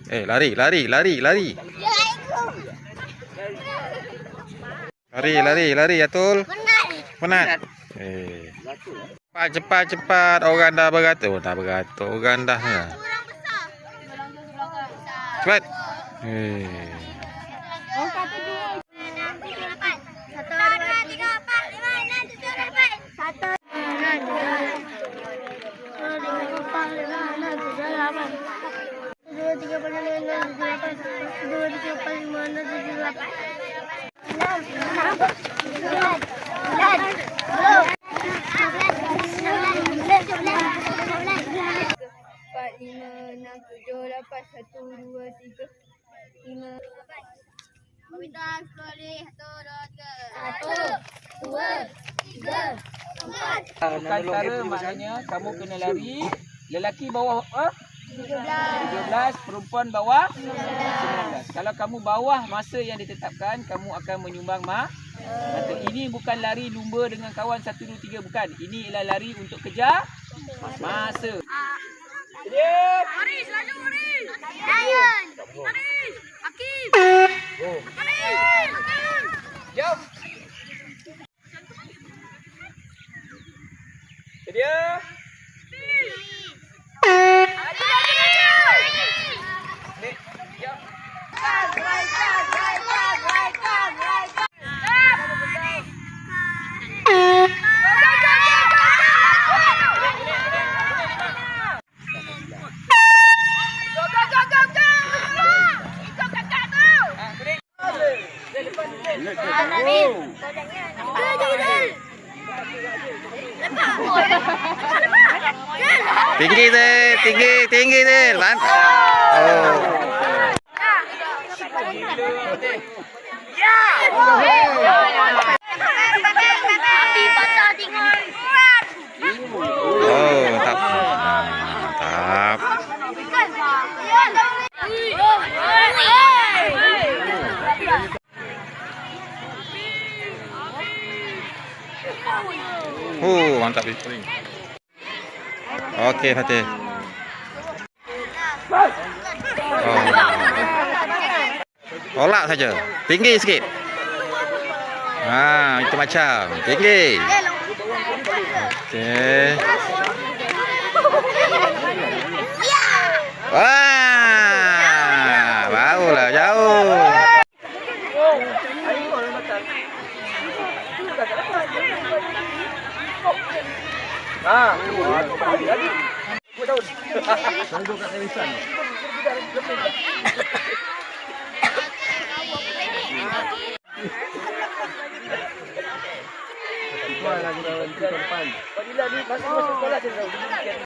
Lari, lari, lari, lari. Lari, lari, lari, Atul. Penat. Cepat, cepat, cepat. Orang dah beratur. Oh, dah beratur. Orang dah. Cepat. Bukan cara maknanya kamu kena lari. Lelaki bawah 17, perempuan bawah 19. Kalau kamu bawah masa yang ditetapkan, kamu akan menyumbang mata. Ini bukan lari lumba dengan kawan 1, 2, 3, bukan. Ini ialah lari untuk kejar masa. Mari, selalu mari. Lion. Mari. Akif. Mari. Jom. Dia. Tinggi Zil, tinggi, tinggi Zil. Mantap. Oh. Oh, mantap. Mantap. Mantap. Okey, Fatih. Tolak saja. Tinggi sikit. Itu macam. Tinggi. Okey. Wah! Barulah jauh. Lagi dalam depan. Bila ni masuk sekolah dia tahu.